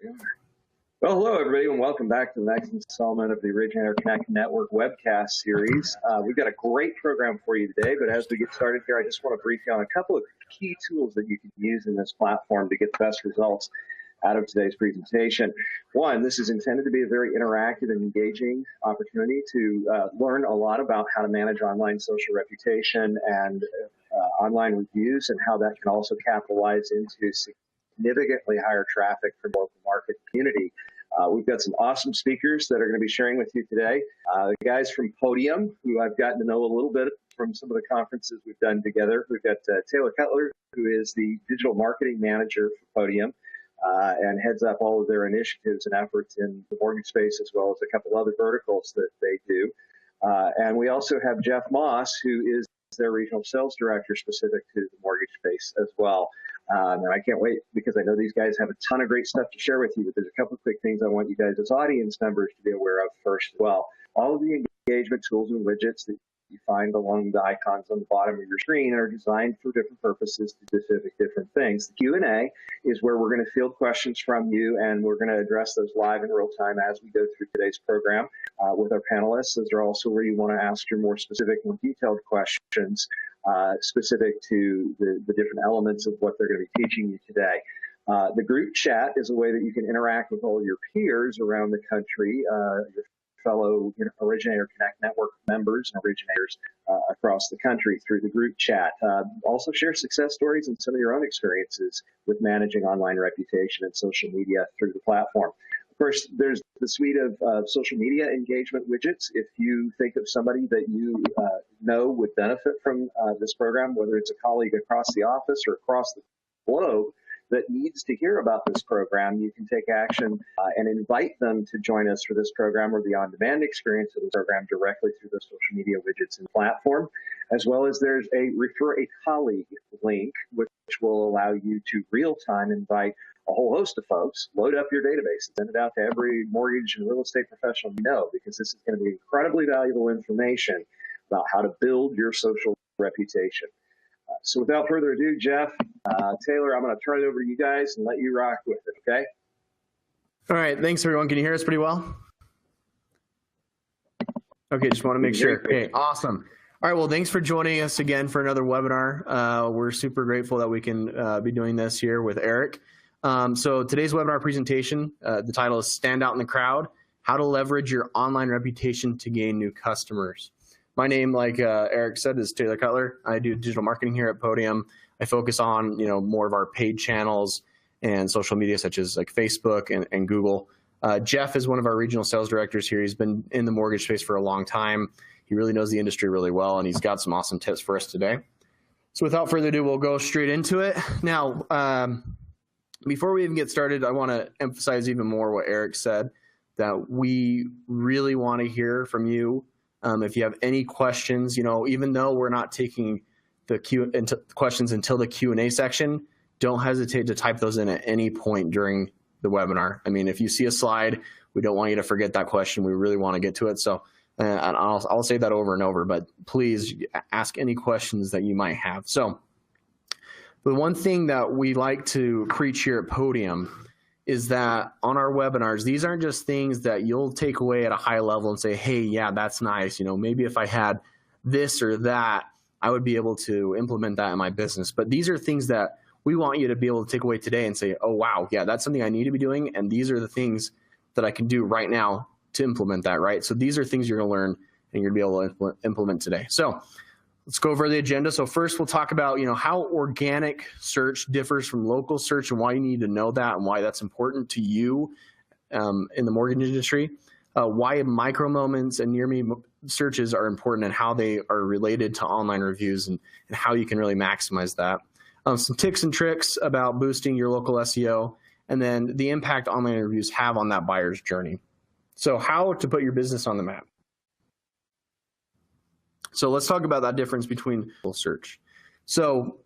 Well, hello, everybody, and welcome back to the next installment of the Originator Connect Network webcast series. We've got a great program for you today, but as we get started here, I just want to brief you on a couple of key tools that you can use in this platform to get the best results out of today's presentation. One, this is intended to be a very interactive and engaging opportunity to learn a lot about how to manage online social reputation and online reviews, and how that can also capitalize into significantly higher traffic from local market community. We've got some awesome speakers that are going to be sharing with you today. The guys from Podium, who I've gotten to know a little bit from some of the conferences we've done together. We've got Taylor Cutler, who is the digital marketing manager for Podium and heads up all of their initiatives and efforts in the mortgage space, as well as a couple other verticals that they do. And we also have Jeff Moss, who is their regional sales director specific to the mortgage space as well. And I can't wait, because I know these guys have a ton of great stuff to share with you, but there's a couple of quick things I want you guys as audience members to be aware of first as well. All of the engagement tools and widgets that you find along the icons on the bottom of your screen are designed for different purposes to specific different things. The Q&A is where we're going to field questions from you, and we're going to address those live in real time as we go through today's program with our panelists. Those are also where you want to ask your more specific, more detailed questions specific to the different elements of what they're going to be teaching you today. The group chat is a way that you can interact with all your peers around the country, your fellow Originator Connect Network members and originators across the country through the group chat. Also share success stories and some of your own experiences with managing online reputation and social media through the platform. Of course, there's the suite of social media engagement widgets. If you think of somebody that you know would benefit from this program, whether it's a colleague across the office or across the globe that needs to hear about this program, you can take action and invite them to join us for this program or the on-demand experience of the program directly through the social media widgets and platform, as well as there's a refer a colleague link, which will allow you to real-time invite a whole host of folks, load up your database, and send it out to every mortgage and real estate professional you know, because this is going to be incredibly valuable information about how to build your social reputation. So without further ado, Jeff, Taylor, I'm going to turn it over to you guys and let you rock with it, okay? All right. Thanks, everyone. Can you hear us pretty well? Okay, just want to make sure. Okay, awesome. All right, well, thanks for joining us again for another webinar. We're super grateful that we can be doing this here with Eric. So today's webinar presentation, the title is Stand Out in the Crowd, How to Leverage Your Online Reputation to Gain New Customers. My name, like Eric said, is Taylor Cutler. I do digital marketing here at Podium. I focus on, more of our paid channels and social media, such as like Facebook and Google. Jeff is one of our regional sales directors here. He's been in the mortgage space for a long time. He really knows the industry really well, and he's got some awesome tips for us today. So without further ado, we'll go straight into it. Now, before we even get started, I want to emphasize even more what Eric said, that we really want to hear from you. If you have any questions, even though we're not taking the questions until the Q&A section, don't hesitate to type those in at any point during the webinar. I mean, if you see a slide, we don't want you to forget that question. We really want to get to it. So and I'll say that over and over, but please ask any questions that you might have. So the one thing that we like to preach here at Podium is that on our webinars, these aren't just things that you'll take away at a high level and say, hey, yeah, that's nice. Maybe if I had this or that, I would be able to implement that in my business. But these are things that we want you to be able to take away today and say, oh, wow, yeah, that's something I need to be doing. And these are the things that I can do right now to implement that, right? So these are things you're going to learn and you're going to be able to implement today. So let's go over the agenda. So first we'll talk about, how organic search differs from local search and why you need to know that and why that's important to you in the mortgage industry. Why micro moments and near me searches are important and how they are related to online reviews and how you can really maximize that. Some tips and tricks about boosting your local SEO, and then the impact online reviews have on that buyer's journey. So how to put your business on the map. So let's talk about that difference between search. So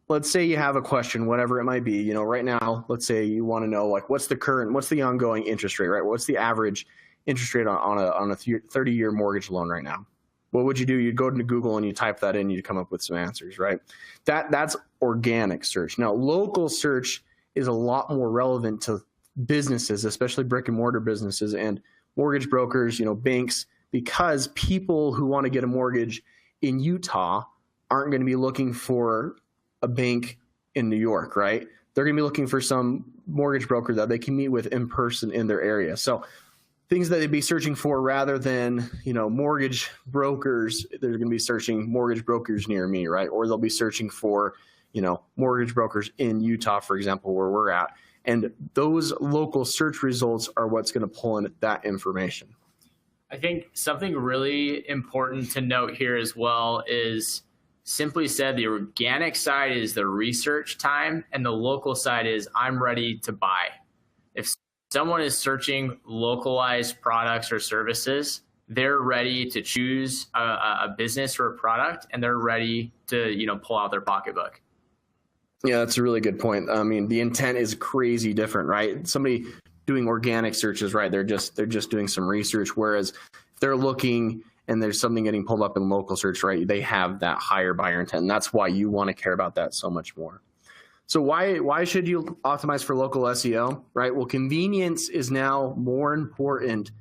let's say you have a question, whatever it might be, right now, let's say you want to know, like, what's the ongoing interest rate, right? What's the average interest rate on a 30-year mortgage loan right now? What would you do? You'd go to Google and you type that in, you'd come up with some answers, right? That's organic search. Now, local search is a lot more relevant to businesses, especially brick and mortar businesses and mortgage brokers, banks, because people who want to get a mortgage in Utah aren't going to be looking for a bank in New York, right? They're going to be looking for some mortgage broker that they can meet with in person in their area. So things that they'd be searching for rather than, mortgage brokers, they're going to be searching mortgage brokers near me, right? Or they'll be searching for, mortgage brokers in Utah, for example, where we're at. And those local search results are what's going to pull in that information. I think something really important to note here as well is, simply said, the organic side is the research time and the local side is I'm ready to buy. If someone is searching localized products or services, they're ready to choose a business or a product, and they're ready to, pull out their pocketbook. Yeah, that's a really good point. I mean, the intent is crazy different, right? Somebody doing organic searches, right? They're just doing some research, whereas if they're looking and there's something getting pulled up in local search, right? They have that higher buyer intent. And that's why you want to care about that so much more. So why should you optimize for local SEO, right? Well, convenience is now more important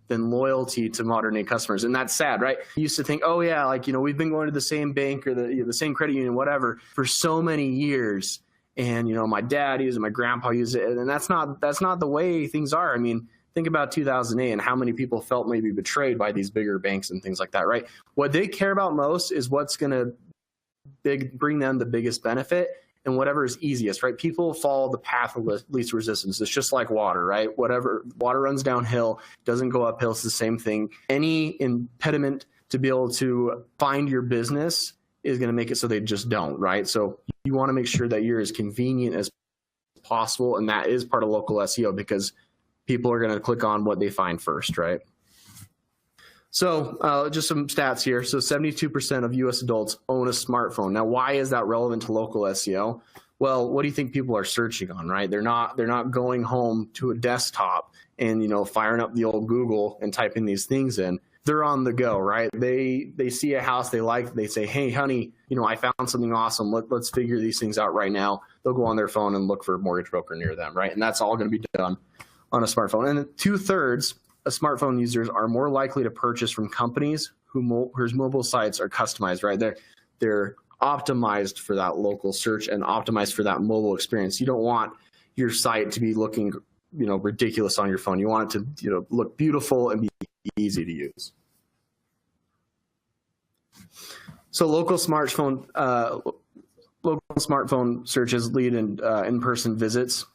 than loyalty to modern day customers. And that's sad, right? You used to think, oh yeah, we've been going to the same bank or the same credit union, whatever, for so many years. And, my dad used it, my grandpa used it. And that's not the way things are. I mean, think about 2008 and how many people felt maybe betrayed by these bigger banks and things like that, right? What they care about most is what's going to bring them the biggest benefit and whatever is easiest, right? People follow the path of least resistance. It's just like water, right? Whatever, water runs downhill, doesn't go uphill. It's the same thing. Any impediment to be able to find your business is going to make it so they just don't, right? So you want to make sure that you're as convenient as possible. And that is part of local SEO because people are going to click on what they find first, right? So just some stats here. So 72% of U.S. adults own a smartphone. Now, why is that relevant to local SEO? Well, what do you think people are searching on, right? They're not going home to a desktop and, firing up the old Google and typing these things in. They're on the go, right? They see a house they like. They say, hey, honey, I found something awesome. Let's figure these things out right now. They'll go on their phone and look for a mortgage broker near them, right? And that's all going to be done on a smartphone. And 2/3 of smartphone users are more likely to purchase from companies whose mobile sites are customized, right? They're optimized for that local search and optimized for that mobile experience. You don't want your site to be looking, ridiculous on your phone. You want it to, look beautiful and be easy to use. So local smartphone searches lead in-person visits.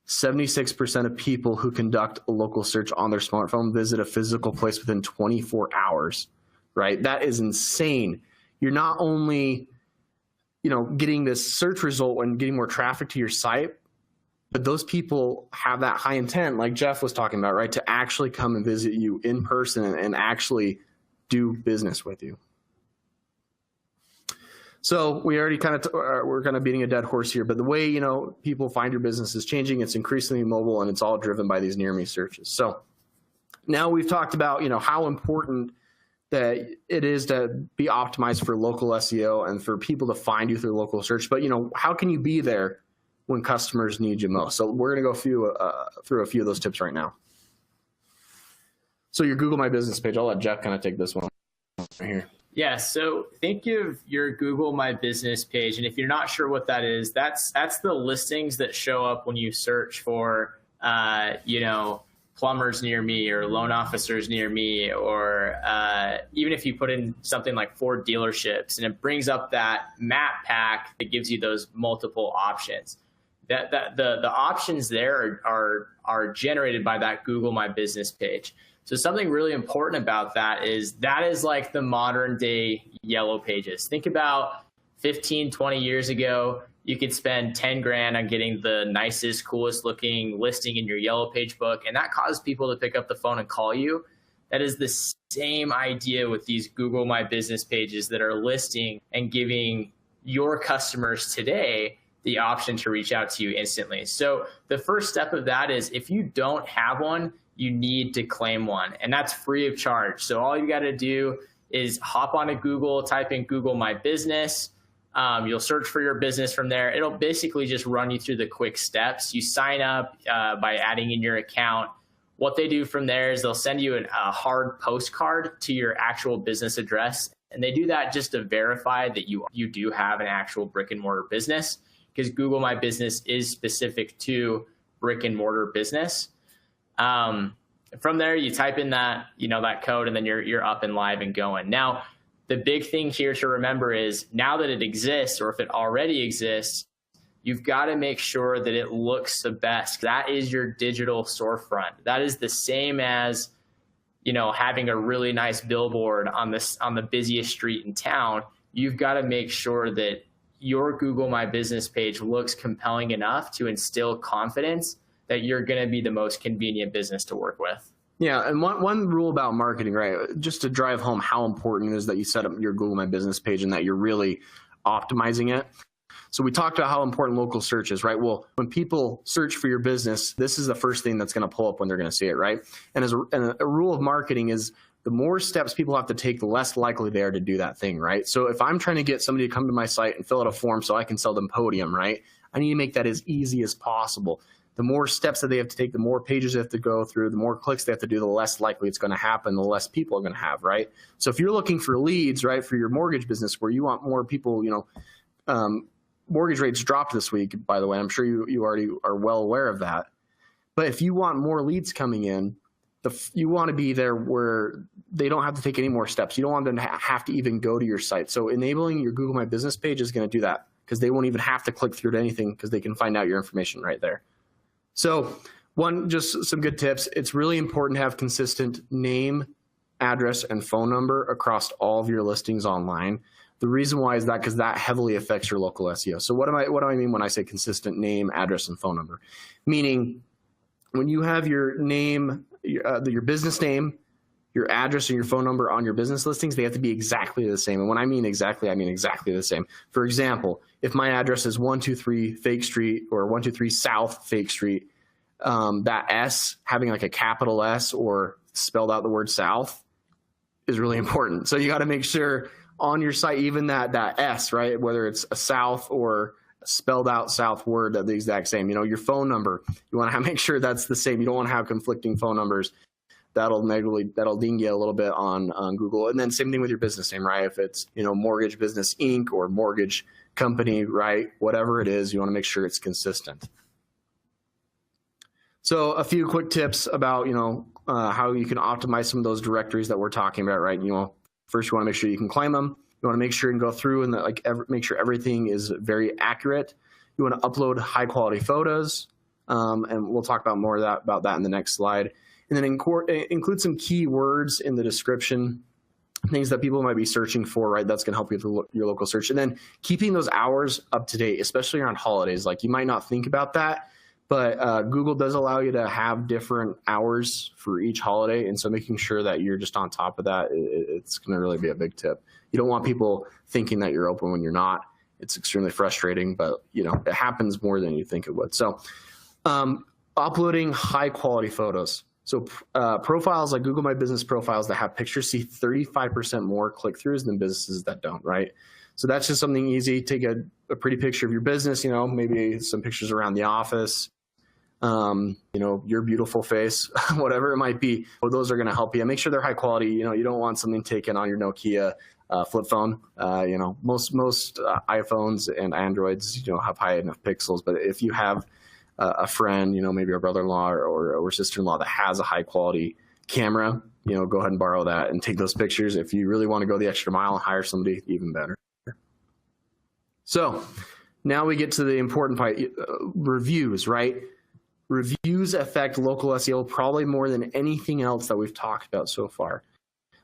76% of people who conduct a local search on their smartphone visit a physical place within 24 hours, right? That is insane. You're not only, getting this search result and getting more traffic to your site, but those people have that high intent, like Jeff was talking about, right? To actually come and visit you in person and actually do business with you. So we already we're kind of beating a dead horse here, but the way, people find your business is changing. It's increasingly mobile and it's all driven by these near me searches. So now we've talked about, how important that it is to be optimized for local SEO and for people to find you through local search. But, how can you be there when customers need you most? So we're going to go through a few of those tips right now. So your Google My Business page, I'll let Jeff kind of take this one right here. Yeah, so think of your Google My Business page, and if you're not sure what that is, that's the listings that show up when you search for, plumbers near me or loan officers near me, or even if you put in something like Ford dealerships, and it brings up that map pack that gives you those multiple options. The options there are generated by that Google My Business page. So something really important about that is like the modern day Yellow Pages. Think about 15, 20 years ago, you could spend 10 grand on getting the nicest, coolest looking listing in your Yellow Page book, and that caused people to pick up the phone and call you. That is the same idea with these Google My Business pages that are listing and giving your customers today the option to reach out to you instantly. So the first step of that is, if you don't have one, you need to claim one, and that's free of charge. So all you got to do is hop onto Google, type in Google My Business, You'll search for your business from there. It'll basically just run you through the quick steps. You sign up by adding in your account. What they do from there is they'll send you a hard postcard to your actual business address. And they do that just to verify that you do have an actual brick and mortar business, because Google My Business is specific to brick and mortar business. From there, you type in that code, and then you're up and live and going. Now, the big thing here to remember is, now that it exists, or if it already exists, you've got to make sure that it looks the best. That is your digital storefront. That is the same as, having a really nice billboard on the busiest street in town. You've got to make sure that your Google My Business page looks compelling enough to instill confidence that you're going to be the most convenient business to work with. Yeah, and one rule about marketing, right, just to drive home how important it is that you set up your Google My Business page and that you're really optimizing it. So we talked about how important local search is, right? Well, when people search for your business, this is the first thing that's going to pull up when they're going to see it, right? And a rule of marketing is, the more steps people have to take, the less likely they are to do that thing, right? So if I'm trying to get somebody to come to my site and fill out a form so I can sell them Podium, right, I need to make that as easy as possible. The more steps that they have to take, the more pages they have to go through, the more clicks they have to do, the less likely it's going to happen, the less people are going to have, right? So if you're looking for leads, right, for your mortgage business, where you want more people, mortgage rates dropped this week, by the way. I'm sure you already are well aware of that. But if you want more leads coming in, you want to be there where they don't have to take any more steps. You don't want them to have to even go to your site. So enabling your Google My Business page is going to do that, because they won't even have to click through to anything, because they can find out your information right there. So just some good tips. It's really important to have consistent name, address, and phone number across all of your listings online. The reason why is that because that heavily affects your local SEO. So what do I mean when I say consistent name, address, and phone number? Meaning, when you have your name, your business name, your address, and your phone number on your business listings, they have to be exactly the same. And when I mean exactly the same. For example, if my address is 123 Fake Street or 123 South Fake Street, that S, having like a capital S or spelled out the word South, is really important. So you got to make sure on your site, even that S, right, whether it's a South or spelled out South word, they're the exact same. Your phone number, you want to make sure that's the same. You don't want to have conflicting phone numbers. That'll ding you a little bit on Google. And then same thing with your business name, right? If it's, Mortgage Business Inc. or Mortgage Company, right? Whatever it is, you want to make sure it's consistent. So a few quick tips about, how you can optimize some of those directories that we're talking about, right? First, you want to make sure you can claim them. You want to make sure you can go through and make sure everything is very accurate. You want to upload high quality photos, and we'll talk about more about that in the next slide. And then include some keywords in the description, things that people might be searching for, right? That's going to help you with your local search. And then keeping those hours up to date, especially around holidays. Like, you might not think about that, but Google does allow you to have different hours for each holiday. And so making sure that you're just on top of that, it's going to really be a big tip. You don't want people thinking that you're open when you're not. It's extremely frustrating, but it happens more than you think it would. So uploading high quality photos. So profiles like Google My Business profiles that have pictures see 35% more click-throughs than businesses that don't, right? So that's just something easy. Take a pretty picture of your business, maybe some pictures around the office, your beautiful face, whatever it might be. Well, those are going to help you. Make sure they're high quality. You don't want something taken on your Nokia flip phone. Most iPhones and Androids, have high enough pixels. But if you have a friend, maybe a brother-in-law or sister-in-law that has a high quality camera, go ahead and borrow that and take those pictures. If you really want to go the extra mile and hire somebody, even better. So now we get to the important part, reviews, right? Reviews affect local SEO probably more than anything else that we've talked about so far.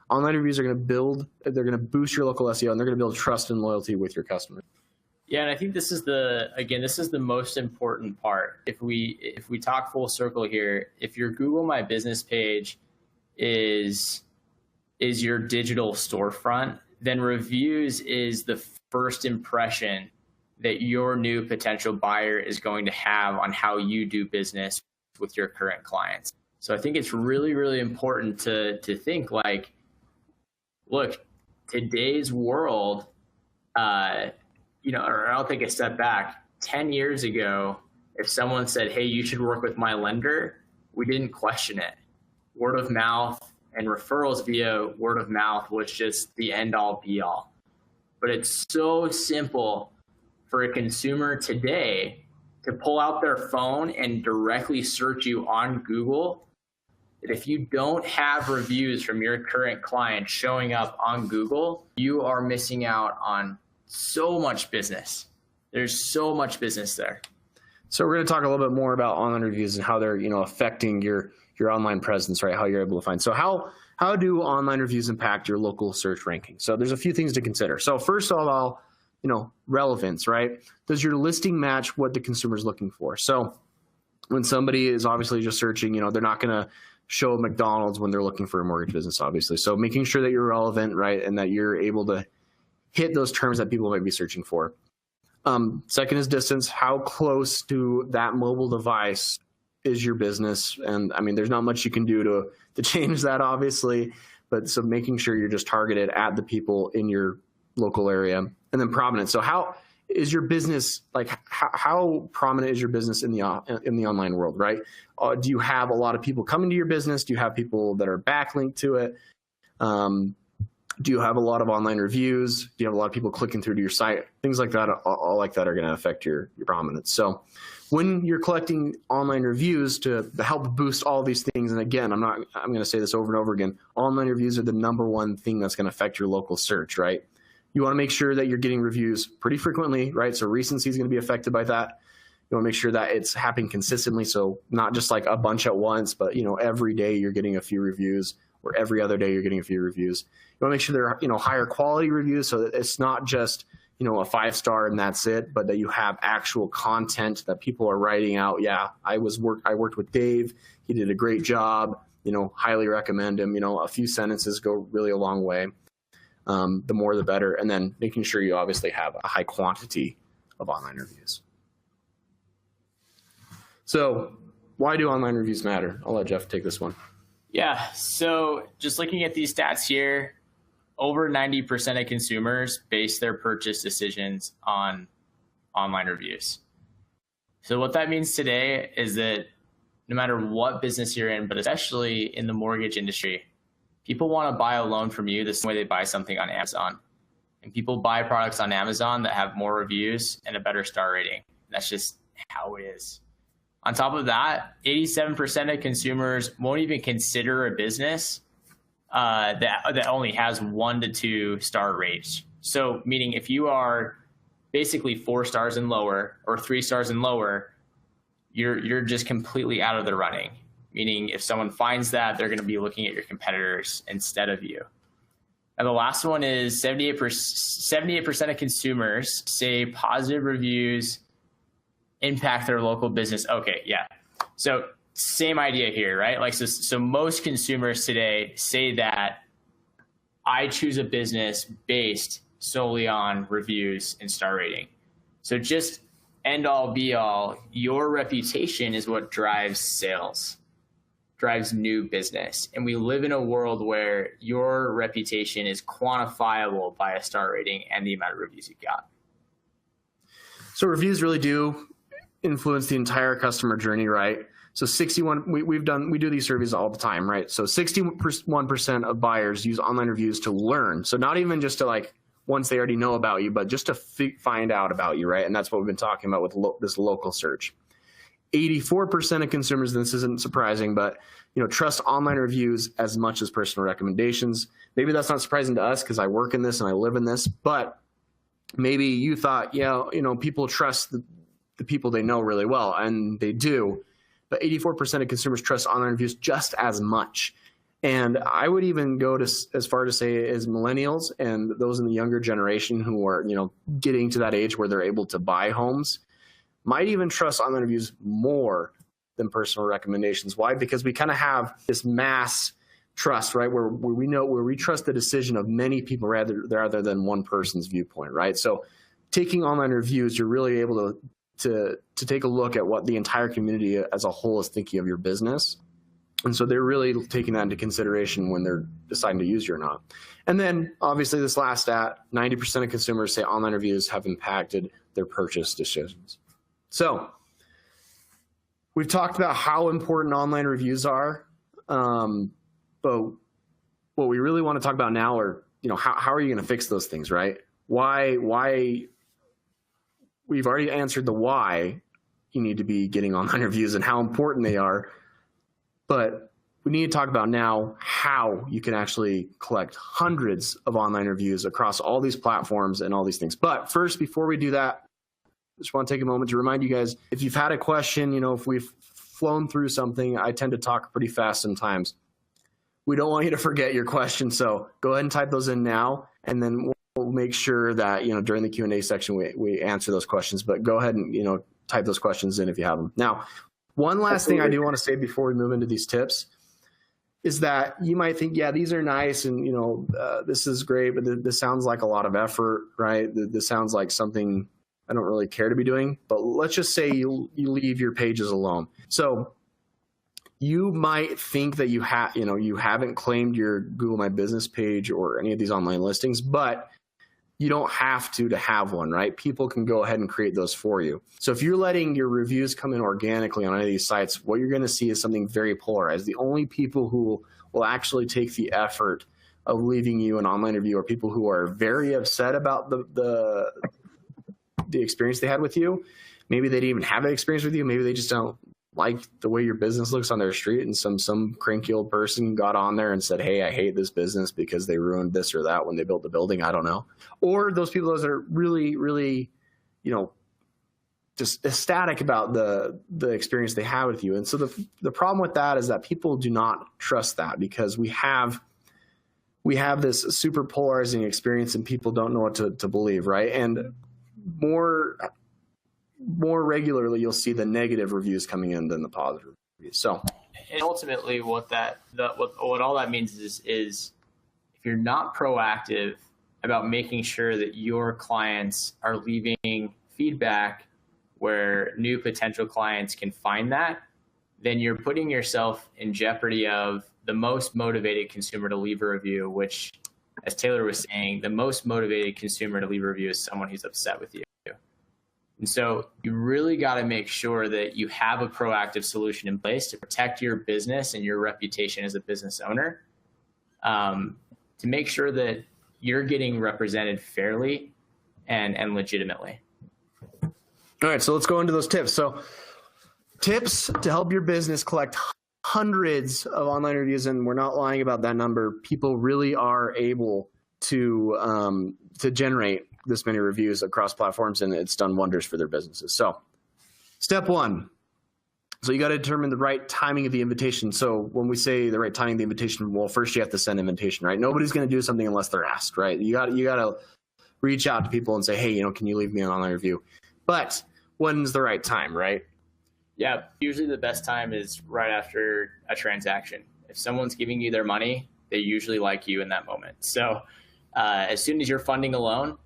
Online reviews are going to boost your local SEO, and they're going to build trust and loyalty with your customers. Yeah, and I think this is the most important part. If we talk full circle here, if your Google My Business page is your digital storefront, then reviews is the first impression that your new potential buyer is going to have on how you do business with your current clients. So I think it's really, really important to think like, look, today's world, or I'll take a step back. 10 years ago, if someone said, hey, you should work with my lender, we didn't question it. Word of mouth and referrals via word of mouth was just the end all be all. But it's so simple for a consumer today to pull out their phone and directly search you on Google, that if you don't have reviews from your current client showing up on Google, you are missing out on so much business. There's so much business there. So we're going to talk a little bit more about online reviews and how they're, affecting your online presence, right? How you're able to find. So how do online reviews impact your local search ranking? So there's a few things to consider. So first of all, relevance, right? Does your listing match what the consumer is looking for? So when somebody is obviously just searching, they're not going to show McDonald's when they're looking for a mortgage business, obviously. So making sure that you're relevant, right? And that you're able to hit those terms that people might be searching for. Second is distance. How close to that mobile device is your business? And I mean, there's not much you can do to change that, obviously, but so making sure you're just targeted at the people in your local area. And then prominence. So how is your business, how prominent is your business in the online world, right? Do you have a lot of people coming to your business? Do you have people that are backlinked to it? Do you have a lot of online reviews? Do you have a lot of people clicking through to your site? Things like that, all like that are going to affect your prominence. So when you're collecting online reviews to help boost all these things, and again, I'm going to say this over and over again, online reviews are the number one thing that's going to affect your local search, right? You want to make sure that you're getting reviews pretty frequently, right? So recency is going to be affected by that. You want to make sure that it's happening consistently. So not just like a bunch at once, but every day you're getting a few reviews, or every other day you're getting a few reviews. You want to make sure they're higher quality reviews, so that it's not just a 5-star and that's it, but that you have actual content that people are writing out. Yeah, I worked with Dave. He did a great job. Highly recommend him. A few sentences go really a long way. The more the better. And then making sure you obviously have a high quantity of online reviews. So why do online reviews matter? I'll let Jeff take this one. Yeah. So just looking at these stats here, over 90% of consumers base their purchase decisions on online reviews. So what that means today is that no matter what business you're in, but especially in the mortgage industry, people want to buy a loan from you the same way they buy something on Amazon. And people buy products on Amazon that have more reviews and a better star rating. That's just how it is. On top of that, 87% of consumers won't even consider a business that only has 1 to 2 star rates. So meaning if you are basically 4 stars and lower or 3 stars and lower, you're just completely out of the running. Meaning if someone finds that, they're going to be looking at your competitors instead of you. And the last one is 78% of consumers say positive reviews impact their local business. Okay, yeah. So same idea here, right? So most consumers today say that I choose a business based solely on reviews and star rating. So just end all be all, your reputation is what drives sales, drives new business. And we live in a world where your reputation is quantifiable by a star rating and the amount of reviews you got. So reviews really do influence the entire customer journey, right? So 61, we do these surveys all the time, right? So 61% of buyers use online reviews to learn. So not even just to once they already know about you, but just to find out about you, right? And that's what we've been talking about with this local search. 84% of consumers, and this isn't surprising, but trust online reviews as much as personal recommendations. Maybe that's not surprising to us because I work in this and I live in this, but maybe you thought, people trust the people they know really well, and they do. But 84% of consumers trust online reviews just as much. And I would even go as far to say as millennials and those in the younger generation who are, getting to that age where they're able to buy homes might even trust online reviews more than personal recommendations. Why? Because we kind of have this mass trust, right? Where we trust the decision of many people rather than one person's viewpoint, right? So taking online reviews, you're really able to take a look at what the entire community as a whole is thinking of your business. And so they're really taking that into consideration when they're deciding to use you or not. And then obviously this last stat, 90% of consumers say online reviews have impacted their purchase decisions. So we've talked about how important online reviews are. But what we really want to talk about now are, how are you going to fix those things, right? Why we've already answered the why you need to be getting online reviews and how important they are. But we need to talk about now how you can actually collect hundreds of online reviews across all these platforms and all these things. But first, before we do that, I just want to take a moment to remind you guys, if you've had a question, if we've flown through something, I tend to talk pretty fast sometimes. We don't want you to forget your question. So go ahead and type those in now, and then we'll make sure that, during the Q&A section, we answer those questions. But go ahead and, type those questions in if you have them. Now, one last thing I do want to say before we move into these tips is that you might think, yeah, these are nice and, this is great, but this sounds like a lot of effort, right? This sounds like something I don't really care to be doing. But let's just say you leave your pages alone. So you might think that you haven't claimed your Google My Business page or any of these online listings, but you don't have to have one, right? People can go ahead and create those for you. So if you're letting your reviews come in organically on any of these sites, what you're going to see is something very polarized. The only people who will actually take the effort of leaving you an online review are people who are very upset about the experience they had with you. Maybe they didn't even have an experience with you. Maybe they just don't like the way your business looks on their street, and some cranky old person got on there and said, hey, I hate this business because they ruined this or that when they built the building. I don't know. Or those people that are really, really, just ecstatic about the experience they had with you. And so the problem with that is that people do not trust that, because we have this super polarizing experience and people don't know what to believe, right? And more regularly, you'll see the negative reviews coming in than the positive reviews. So, and ultimately, what all that means is if you're not proactive about making sure that your clients are leaving feedback where new potential clients can find that, then you're putting yourself in jeopardy of the most motivated consumer to leave a review, which, as Taylor was saying, the most motivated consumer to leave a review is someone who's upset with you. And so you really got to make sure that you have a proactive solution in place to protect your business and your reputation as a business owner, to make sure that you're getting represented fairly and legitimately. All right, so let's go into those tips. So tips to help your business collect hundreds of online reviews, and we're not lying about that number. People really are able to generate this many reviews across platforms, and it's done wonders for their businesses. So step one, so you got to determine the right timing of the invitation. So when we say the right timing of the invitation, well, first you have to send an invitation, right? Nobody's going to do something unless they're asked, right? You got to reach out to people and say, hey, can you leave me an online review? But when's the right time, right? Yeah, usually the best time is right after a transaction. If someone's giving you their money, they usually like you in that moment. So as soon as you're funding a loan,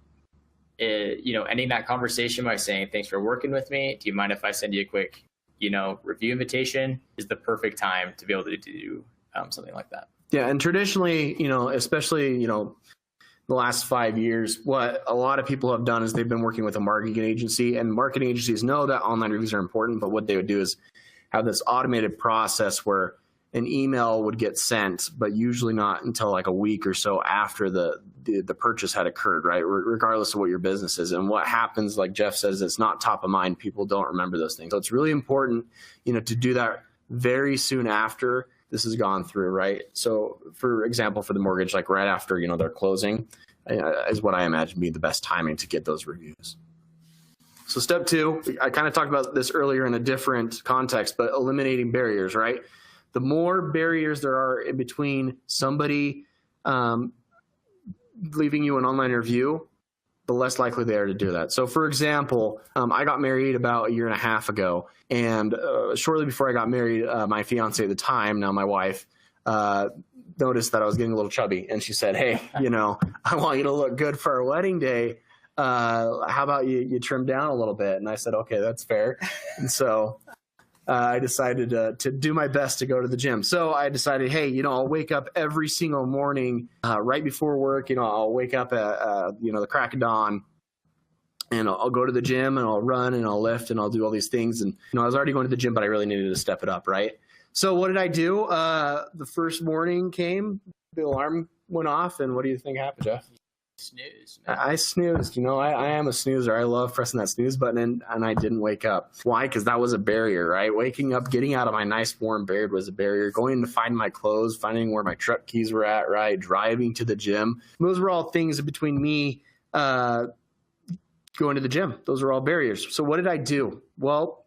ending that conversation by saying, thanks for working with me. Do you mind if I send you a quick, review invitation, is the perfect time to be able to do something like that. Yeah. And traditionally, especially, the last 5 years, what a lot of people have done is they've been working with a marketing agency, and marketing agencies know that online reviews are important, but what they would do is have this automated process where an email would get sent, but usually not until like a week or so after the purchase had occurred, right? Regardless of what your business is. And what happens, like Jeff says, it's not top of mind. People don't remember those things. So it's really important, to do that very soon after this has gone through, right? So for example, for the mortgage, like right after, they're closing is what I imagine being the best timing to get those reviews. So step two, I kind of talked about this earlier in a different context, but eliminating barriers, right? The more barriers there are in between somebody leaving you an online review, the less likely they are to do that. So for example, I got married about 1.5 years ago, and shortly before I got married, my fiance at the time, now my wife, noticed that I was getting a little chubby, and she said, hey, I want you to look good for our wedding day. How about you trim down a little bit? And I said, okay, that's fair. And so I decided to do my best to go to the gym. So I decided, hey, I'll wake up every single morning right before work. I'll wake up at, the crack of dawn, and I'll go to the gym and I'll run and I'll lift and I'll do all these things. And, I was already going to the gym, but I really needed to step it up, right? So what did I do? The first morning came, the alarm went off, and what do you think happened, Jeff? Snooze. I snoozed. I am a snoozer. I love pressing that snooze button, and I didn't wake up. Why? Because that was a barrier, right? Waking up, getting out of my nice warm bed was a barrier. Going to find my clothes, finding where my truck keys were at, right? Driving to the gym. Those were all things between me going to the gym. Those are all barriers. So what did I do? Well,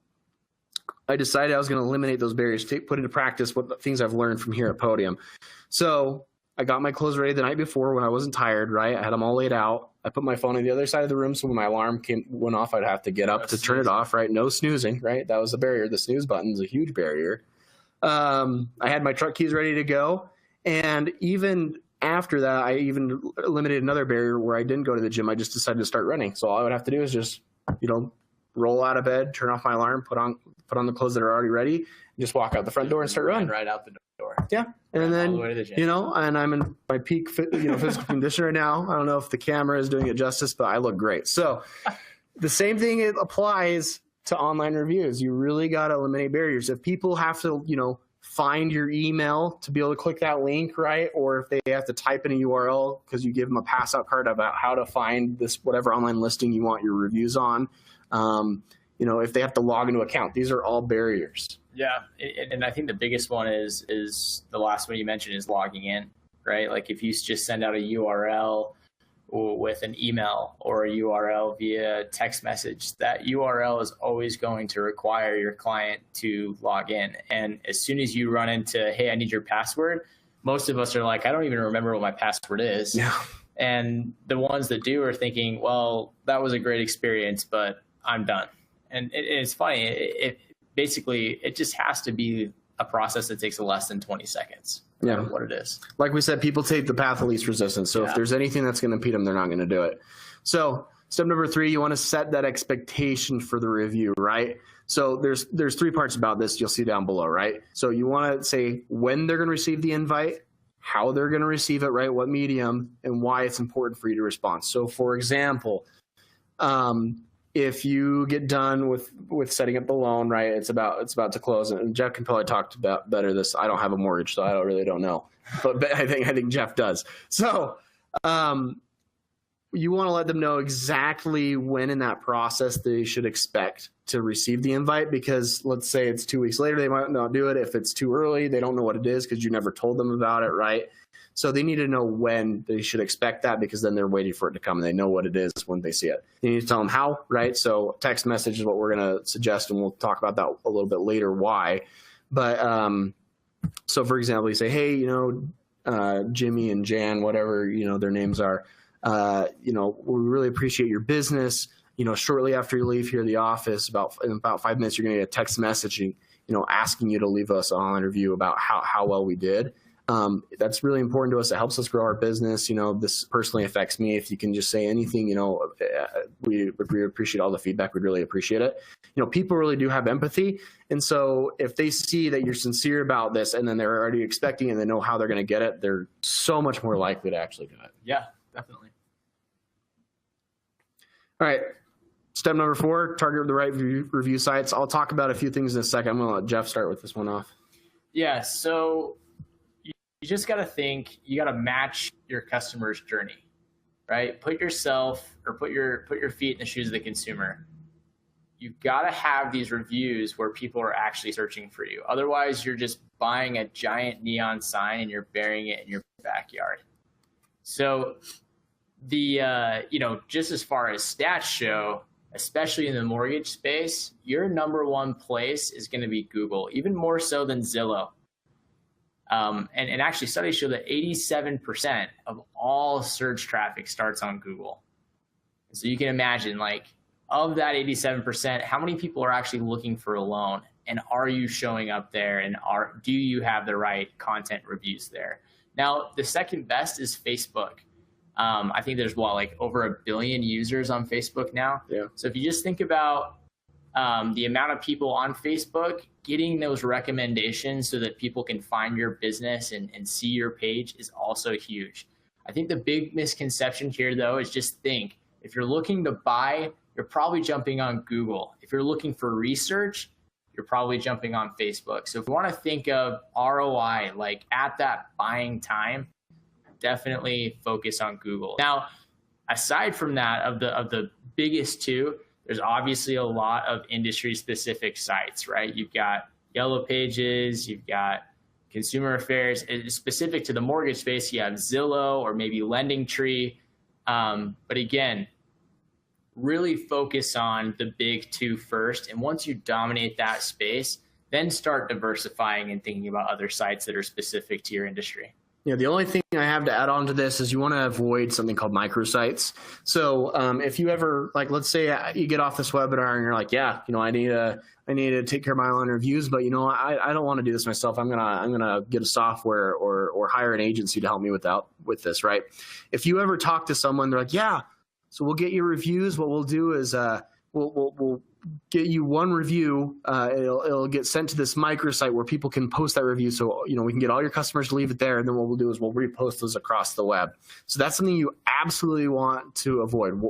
I decided I was going to eliminate those barriers, put into practice what the things I've learned from here at Podium. So I got my clothes ready the night before when I wasn't tired, right? I had them all laid out. I put my phone on the other side of the room, so when my alarm went off, I'd have to get up to turn it off, right? No snoozing, right? That was a barrier. The snooze button is a huge barrier. I had my truck keys ready to go. And even after that, I even eliminated another barrier where I didn't go to the gym. I just decided to start running. So all I would have to do is just, roll out of bed, turn off my alarm, put on the clothes that are already ready, and just walk out the front door and start running. Right out the door. Yeah. And then, all the way to the gym. and I'm in my peak physical condition right now. I don't know if the camera is doing it justice, but I look great. So the same thing applies to online reviews. You really got to eliminate barriers. If people have to, find your email to be able to click that link, right? Or if they have to type in a URL because you give them a pass out card about how to find this, whatever online listing you want your reviews on. If they have to log into an account, these are all barriers. Yeah. And I think the biggest one is the last one you mentioned is logging in, right? Like if you just send out a URL with an email or a URL via text message, that URL is always going to require your client to log in. And as soon as you run into, hey, I need your password, most of us are like, I don't even remember what my password is. Yeah. And the ones that do are thinking, well, that was a great experience, but I'm done. And it's funny. It just has to be a process that takes less than 20 seconds. Yeah. What it is. Like we said, people take the path of least resistance. So if there's anything that's going to impede them, they're not going to do it. So step number 3, you want to set that expectation for the review, right? So there's 3 parts about this you'll see down below, right? So you want to say when they're going to receive the invite, how they're going to receive it, right? What medium, and why it's important for you to respond. So for example, if you get done with setting up the loan, right, it's about to close, and Jeff can probably talk about better this. I don't have a mortgage, so I don't know, but I think Jeff does. So you want to let them know exactly when in that process they should expect to receive the invite, because let's say it's 2 weeks later, they might not do it. If it's too early, they don't know what it is because you never told them about it, right? So they need to know when they should expect that, because then they're waiting for it to come and they know what it is when they see it. You need to tell them how, right? So text message is what we're going to suggest, and we'll talk about that a little bit later, why. But so for example, you say, hey, Jimmy and Jan, whatever, their names are, we really appreciate your business. Shortly after you leave here at the office, in about 5 minutes, you're going to get a text messaging, asking you to leave us an online review about how well we did. That's really important to us. It helps us grow our business. This personally affects me. If you can just say anything, we appreciate all the feedback. We'd really appreciate it. People really do have empathy. And so if they see that you're sincere about this and then they're already expecting and they know how they're going to get it, they're so much more likely to actually do it. Yeah, definitely. All right. Step number 4, target the right review sites. I'll talk about a few things in a second. I'm going to let Jeff start with this one off. Yeah. So you just got to think, you got to match your customer's journey, right? Put your feet in the shoes of the consumer. You've got to have these reviews where people are actually searching for you. Otherwise, you're just buying a giant neon sign and you're burying it in your backyard. So just as far as stats show, especially in the mortgage space, your number 1 place is going to be Google, even more so than Zillow. And actually studies show that 87% of all search traffic starts on Google. So you can imagine, of that 87%, how many people are actually looking for a loan, and are you showing up there, and do you have the right content reviews there? Now, the second best is Facebook. I think there's over 1 billion users on Facebook now. Yeah. So if you just think about The amount of people on Facebook getting those recommendations so that people can find your business and see your page is also huge. I think the big misconception here, though, is just think, if you're looking to buy, you're probably jumping on Google. If you're looking for research, you're probably jumping on Facebook. So if you want to think of ROI, like at that buying time, definitely focus on Google. Now, aside from that, of the biggest two, there's obviously a lot of industry-specific sites, right? You've got Yellow Pages, you've got Consumer Affairs. Specific to the mortgage space, you have Zillow or maybe LendingTree. But again, really focus on the big two first. And once you dominate that space, then start diversifying and thinking about other sites that are specific to your industry. Yeah, the only thing I have to add on to this is you want to avoid something called microsites. So if you ever, like, let's say you get off this webinar and you're like, yeah, I need to take care of my online reviews, but I don't want to do this myself. I'm gonna get a software or hire an agency to help me with this, right? If you ever talk to someone, they're like, yeah, so we'll get your reviews. What we'll do is we'll get you one review. It'll get sent to this microsite where people can post that review. So, we can get all your customers to leave it there. And then what we'll do is we'll repost those across the web. So that's something you absolutely want to avoid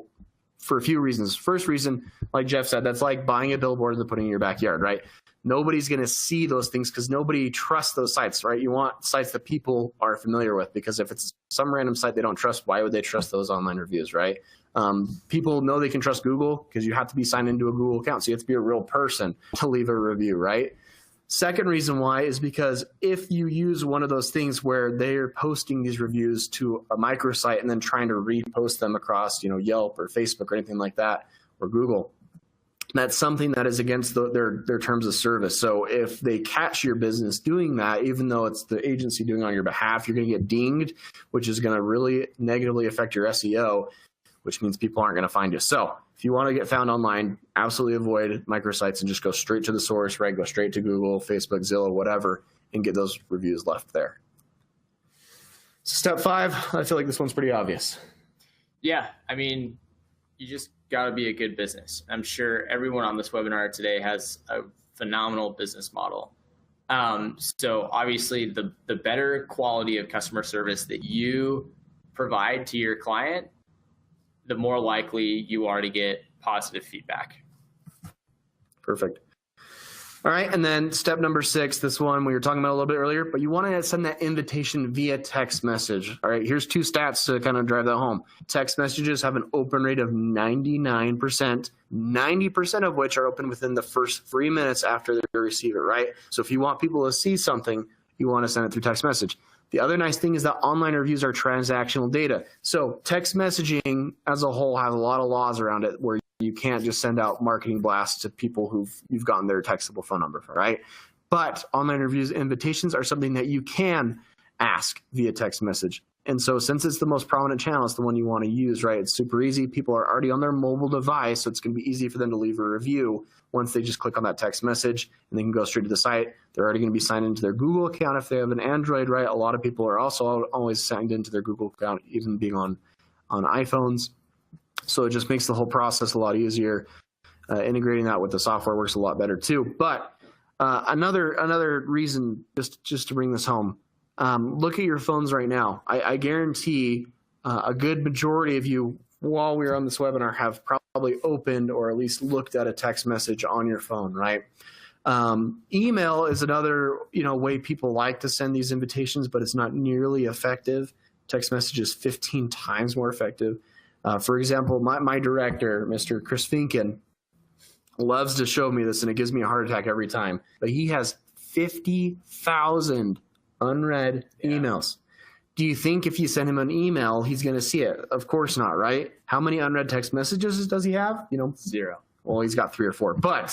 for a few reasons. First reason, like Jeff said, that's like buying a billboard and putting it in your backyard, right? Nobody's going to see those things because nobody trusts those sites, right? You want sites that people are familiar with, because if it's some random site they don't trust, why would they trust those online reviews, right? People know they can trust Google because you have to be signed into a Google account. So you have to be a real person to leave a review, right? Second reason why is because if you use one of those things where they're posting these reviews to a microsite and then trying to repost them across, Yelp or Facebook or anything like that, or Google, that's something that is against their terms of service. So if they catch your business doing that, even though it's the agency doing it on your behalf, you're going to get dinged, which is going to really negatively affect your SEO, which means people aren't going to find you. So if you want to get found online, absolutely avoid microsites and just go straight to the source, right? Go straight to Google, Facebook, Zillow, whatever, and get those reviews left there. Step 5, I feel like this one's pretty obvious. Yeah, you just got to be a good business. I'm sure everyone on this webinar today has a phenomenal business model. So obviously the better quality of customer service that you provide to your client, the more likely you are to get positive feedback. Perfect. All right. And then step number 6, this one we were talking about a little bit earlier, but you want to send that invitation via text message. All right. Here's 2 stats to kind of drive that home. Text messages have an open rate of 99%, 90% of which are open within the first 3 minutes after they receive it, right? So if you want people to see something, you want to send it through text message. The other nice thing is that online reviews are transactional data. So text messaging as a whole has a lot of laws around it where you can't just send out marketing blasts to people you've gotten their textable phone number from, right? But online reviews invitations are something that you can ask via text message. And so since it's the most prominent channel, it's the one you want to use, right? It's super easy. People are already on their mobile device, so it's going to be easy for them to leave a review once they just click on that text message, and they can go straight to the site. They're already going to be signed into their Google account if they have an Android, right? A lot of people are also always signed into their Google account, even being on iPhones. So it just makes the whole process a lot easier. Integrating that with the software works a lot better too. But another reason, just to bring this home, look at your phones right now. I guarantee a good majority of you, while we were on this webinar, have probably opened or at least looked at a text message on your phone, right? Email is another way people like to send these invitations, but it's not nearly effective. Text message is 15 times more effective. For example, my director, Mr. Chris Finken, loves to show me this, and it gives me a heart attack every time. But he has 50,000 unread emails. Do you think if you send him an email, he's going to see it? Of course not, right? How many unread text messages does he have? 0. Well, he's got 3 or 4, but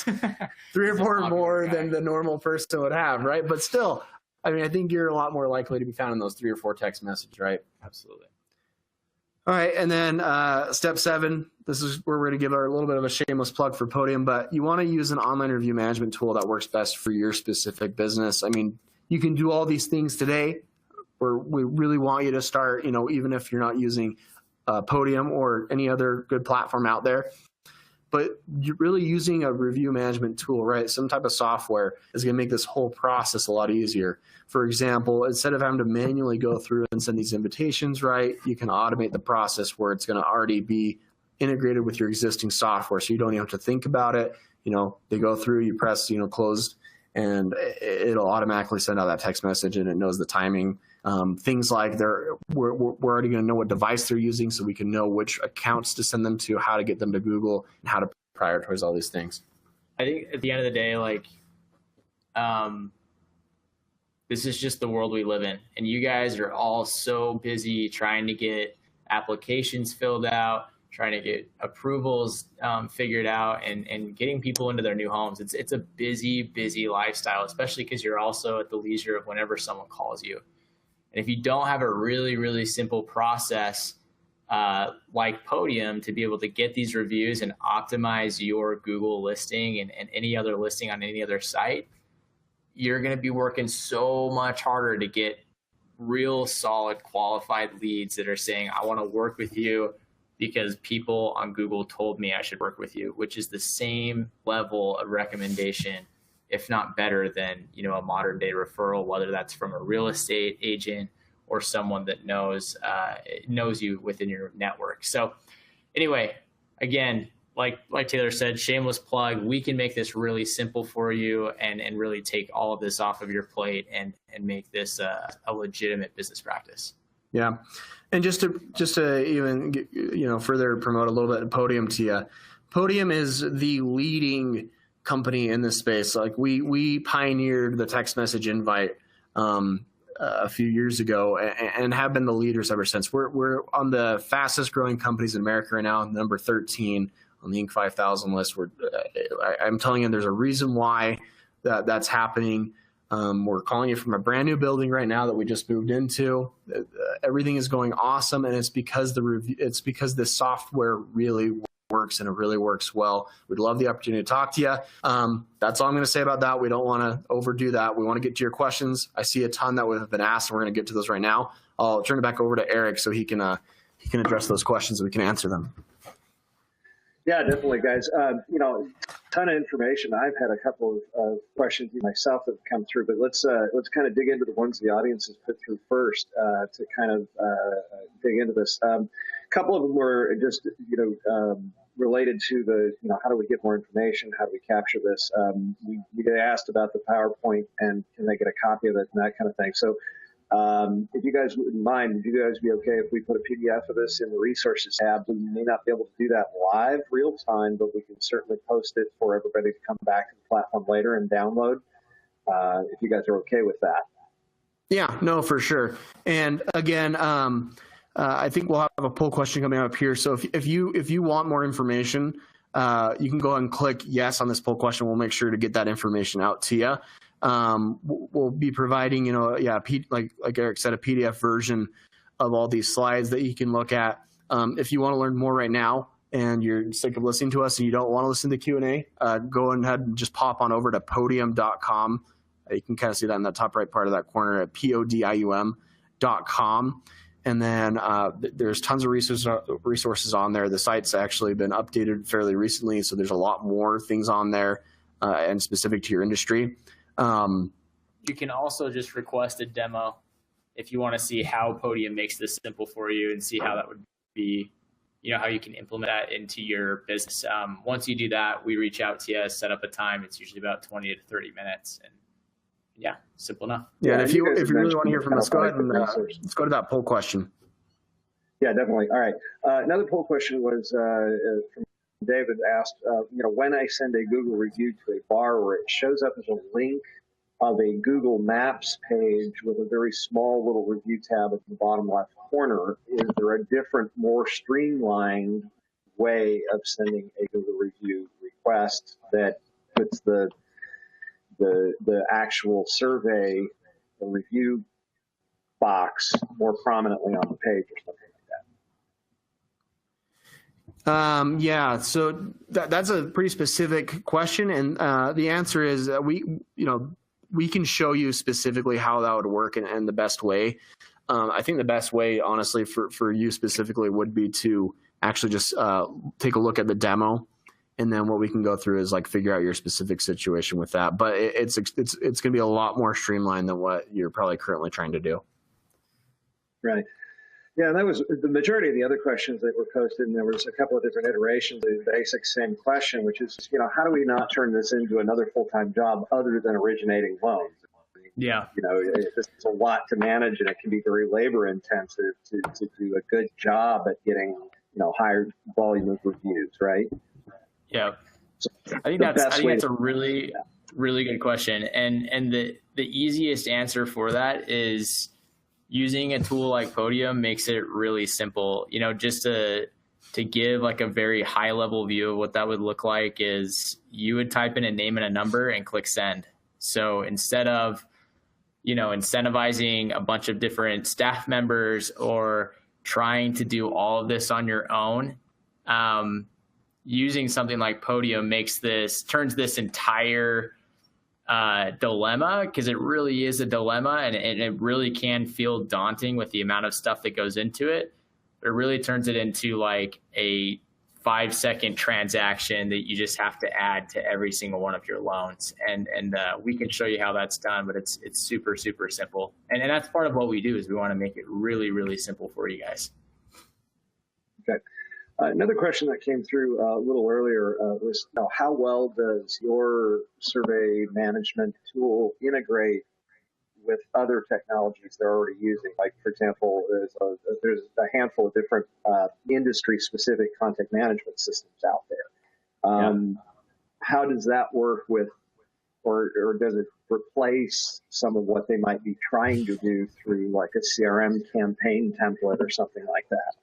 3 or 4 more than the normal person would have, right? But still, I think you're a lot more likely to be found in those 3 or 4 text messages, right? Absolutely. All right, and then step 7, this is where we're going to give a little bit of a shameless plug for Podium, but you want to use an online review management tool that works best for your specific business. You can do all these things today, or we really want you to start, even if you're not using Podium or any other good platform out there. but you're really using a review management tool, right? Some type of software is going to make this whole process a lot easier. For example, instead of having to manually go through and send these invitations, right, you can automate the process where it's going to already be integrated with your existing software. So you don't even have to think about it. They go through, you press, closed, and it'll automatically send out that text message, and it knows the timing. Things like we're already going to know what device they're using, so we can know which accounts to send them to, how to get them to Google, and how to prioritize all these things. I think at the end of the day, this is just the world we live in, and you guys are all so busy trying to get applications filled out, trying to get approvals figured out, and getting people into their new homes. It's a busy lifestyle, especially because you're also at the leisure of whenever someone calls you. And if you don't have a really, really simple process like Podium to be able to get these reviews and optimize your Google listing and any other listing on any other site, you're going to be working so much harder to get real solid qualified leads that are saying, I want to work with you because people on Google told me I should work with you, which is the same level of recommendation, if not better than, a modern day referral, whether that's from a real estate agent or someone that knows you within your network. So anyway, again, like Taylor said, shameless plug, we can make this really simple for you and really take all of this off of your plate and make this a legitimate business practice. Yeah. And just to even, further promote a little bit of Podium to you, Podium is the leading company in this space. Like we pioneered the text message invite a few years ago and have been the leaders ever since. We're on the fastest growing companies in America right now, number 13 on the Inc. 5000 list. I'm telling you, there's a reason why that's happening. We're calling you from a brand new building right now that we just moved into. Everything is going awesome, and it's because the software really works, and it really works well. We'd love the opportunity to talk to you. That's all I'm going to say about that. We don't want to overdo that. We want to get to your questions. I see a ton that have been asked, and we're going to get to those right now. I'll turn it back over to Eric so he can address those questions and we can answer them. Yeah, definitely, guys. Ton of information. I've had a couple of questions myself that have come through, but let's kind of dig into the ones the audience has put through first to kind of dig into this. A couple of them were just related to the how do we get more information? How do we capture this? We get asked about the PowerPoint and can they get a copy of it and that kind of thing. So if you guys wouldn't mind, would you guys be okay if we put a PDF of this in the resources tab? We may not be able to do that live real time, but we can certainly post it for everybody to come back to the platform later and download if you guys are okay with that. Yeah, no, for sure. And again, I think we'll have a poll question coming up here. So if you want more information, you can go ahead and click yes on this poll question. We'll make sure to get that information out to you. We'll be providing, like Eric said, a PDF version of all these slides that you can look at. If you want to learn more right now and you're sick of listening to us and you don't want to listen to Q&A, go ahead and just pop on over to podium.com. You can kind of see that in the top right part of that corner at podium.com. And then there's tons of resources on there. The site's actually been updated fairly recently, so there's a lot more things on there and specific to your industry. You can also just request a demo if you want to see how Podium makes this simple for you and see how that would be, how you can implement that into your business. Once you do that, we reach out to you, set up a time. It's usually about 20 to 30 minutes. And yeah, simple enough. Yeah, and if you really want to hear from us, go ahead and let's go to that poll question. Yeah, definitely. All right. Another poll question was from David asked, when I send a Google review to a borrower, it shows up as a link of a Google Maps page with a very small little review tab at the bottom left corner. Is there a different, more streamlined way of sending a Google review request that puts the actual survey, the review box more prominently on the page or something like that? Yeah, so that's a pretty specific question, and the answer is that we can show you specifically how that would work and the best way. I think the best way, honestly, for you specifically would be to actually just take a look at the demo And then what we can go through is like figure out your specific situation with that. But it's going to be a lot more streamlined than what you're probably currently trying to do. Right. Yeah, and that was the majority of the other questions that were posted, and there was a couple of different iterations of the basic same question, which is, how do we not turn this into another full-time job other than originating loans? Yeah. It's a lot to manage, and it can be very labor intensive to do a good job at getting, higher volume of reviews, right? Yeah. I think that's a really, really good question. And the easiest answer for that is using a tool like Podium makes it really simple. Just to give like a very high level view of what that would look like is you would type in a name and a number and click send. So instead of, incentivizing a bunch of different staff members or trying to do all of this on your own, using something like Podium turns this entire dilemma, because it really is a dilemma, and it really can feel daunting with the amount of stuff that goes into it. It really turns it into like a 5-second transaction that you just have to add to every single one of your loans. And we can show you how that's done, but it's super, super simple. And that's part of what we do is we want to make it really, really simple for you guys. Okay. Another question that came through a little earlier was, how well does your survey management tool integrate with other technologies they're already using? Like, for example, there's a handful of different industry-specific content management systems out there. How does that work with, or does it replace some of what they might be trying to do through like a CRM campaign template or something like that?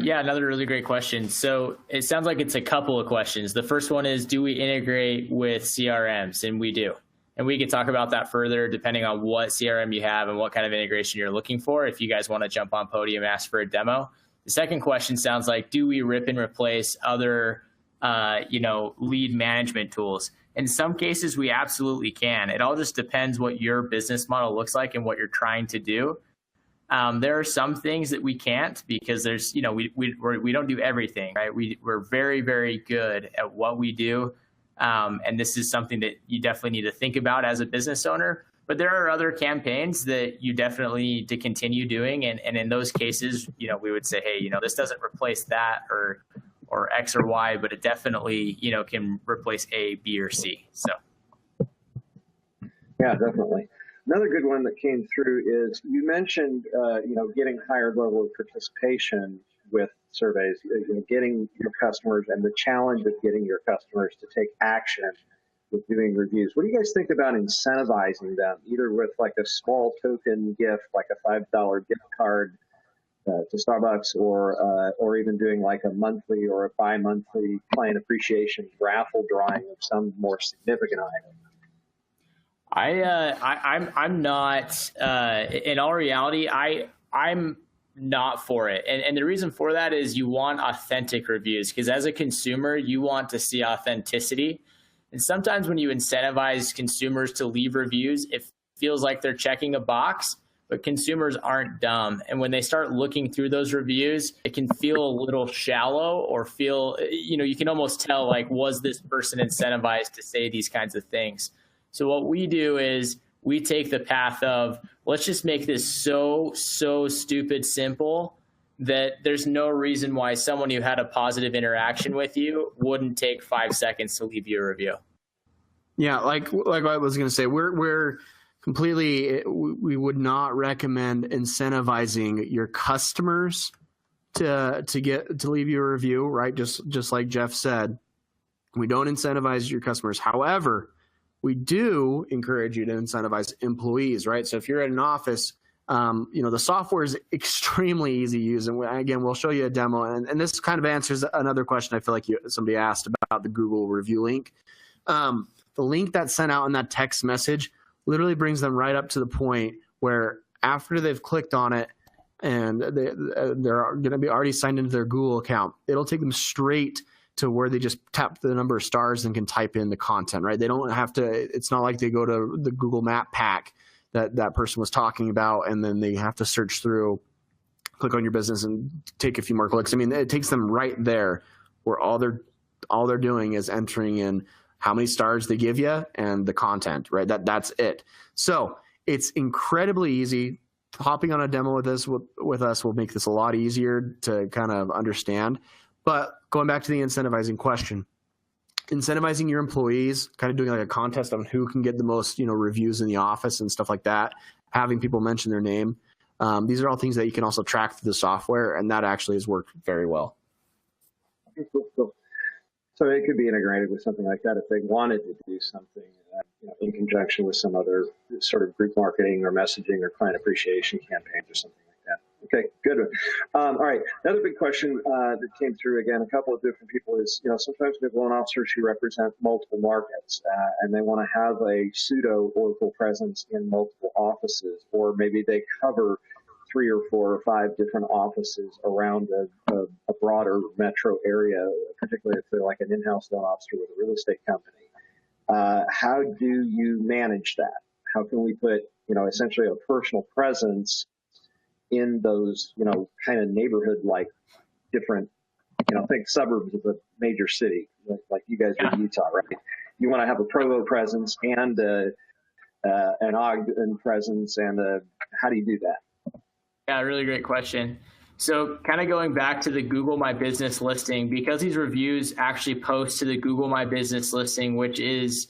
Yeah, another really great question. So it sounds like it's a couple of questions. The first one is, do we integrate with CRMs? And we do. And we can talk about that further depending on what CRM you have and what kind of integration you're looking for. If you guys want to jump on Podium, ask for a demo. The second question sounds like, do we rip and replace other, lead management tools? In some cases, we absolutely can. It all just depends what your business model looks like and what you're trying to do. There are some things that we can't, because there's, we don't do everything, right? We're very, very good at what we do. And this is something that you definitely need to think about as a business owner. But there are other campaigns that you definitely need to continue doing. And in those cases, we would say, hey, this doesn't replace that or X or Y, but it definitely, can replace A, B, or C. So. Yeah, definitely. Another good one that came through is you mentioned, getting higher level of participation with surveys, getting your customers and the challenge of getting your customers to take action with doing reviews. What do you guys think about incentivizing them, either with like a small token gift, like a $5 gift card to Starbucks, or even doing like a monthly or a bi-monthly client appreciation raffle drawing of some more significant item? I'm not, in all reality, I'm not for it. And the reason for that is you want authentic reviews, because as a consumer, you want to see authenticity. And sometimes when you incentivize consumers to leave reviews, it feels like they're checking a box, but consumers aren't dumb. And when they start looking through those reviews, it can feel a little shallow, or feel, you can almost tell, like, was this person incentivized to say these kinds of things? So what we do is we take the path of, let's just make this so stupid simple that there's no reason why someone who had a positive interaction with you wouldn't take 5 seconds to leave you a review. Yeah, like I was going to say, we're completely, we would not recommend incentivizing your customers to leave you a review, right? Just like Jeff said, we don't incentivize your customers. However, we do encourage you to incentivize employees, right? So if you're at an office, the software is extremely easy to use. And again, we'll show you a demo. And this kind of answers another question I feel like somebody asked about the Google review link. The link that's sent out in that text message literally brings them right up to the point where after they've clicked on it and they're going to be already signed into their Google account, it'll take them straight to where they just tap the number of stars and can type in the content, right? They don't have to, it's not like they go to the Google Map pack that person was talking about, and then they have to search through, click on your business and take a few more clicks. I mean, it takes them right there. where all they're doing is entering in how many stars they give you and the content, right? That's it. So it's incredibly easy. Hopping on a demo with us will make this a lot easier to kind of understand. But going back to the incentivizing question, incentivizing your employees, kind of doing like a contest on who can get the most, reviews in the office and stuff like that, having people mention their name. These are all things that you can also track through the software, and that actually has worked very well. Cool. So it could be integrated with something like that if they wanted to do something in conjunction with some other sort of group marketing or messaging or client appreciation campaigns or something like that. Okay, good. All right, another big question that came through, again, a couple of different people is, sometimes we have loan officers who represent multiple markets and they want to have a pseudo Oracle presence in multiple offices, or maybe they cover 3 or 4 or 5 different offices around a broader metro area, particularly if they're like an in-house loan officer with a real estate company. How do you manage that? How can we put, essentially a personal presence in those, kind of neighborhood-like different, think suburbs of a major city, like you guys are in Utah, right? You want to have a Provo presence and an Ogden presence, and how do you do that? Yeah, really great question. So kind of going back to the Google My Business listing, because these reviews actually post to the Google My Business listing, which is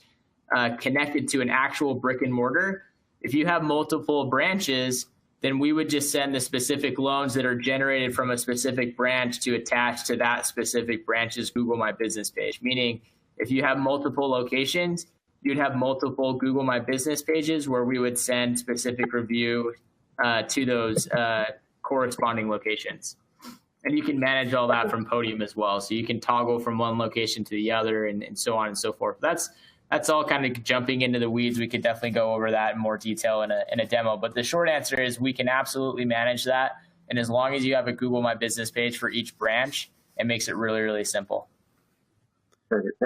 connected to an actual brick and mortar. If you have multiple branches, then we would just send the specific loans that are generated from a specific branch to attach to that specific branch's Google My Business page. Meaning, if you have multiple locations, you'd have multiple Google My Business pages where we would send specific review to those corresponding locations. And you can manage all that from Podium as well. So you can toggle from one location to the other and so on and so forth. That's all kind of jumping into the weeds. We could definitely go over that in more detail in a demo. But the short answer is we can absolutely manage that. And as long as you have a Google My Business page for each branch, it makes it really, really simple. Perfect.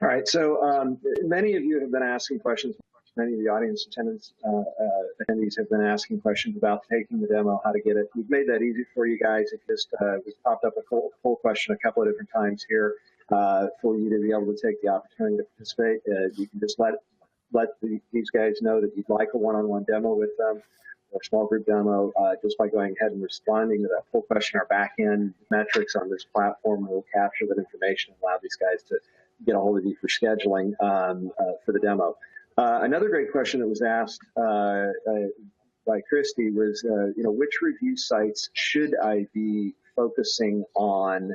All right. So many of you have been asking questions. Many of the audience attendees have been asking questions about taking the demo, how to get it. We've made that easy for you guys. It just we popped up a poll question a couple of different times here for you to be able to take the opportunity to participate. You can just let these guys know that you'd like a one-on-one demo with them or small group demo just by going ahead and responding to that poll question. Our back-end metrics on this platform will capture that information and allow these guys to get a hold of you for scheduling for the demo. Another great question that was asked by Christy was, which review sites should I be focusing on?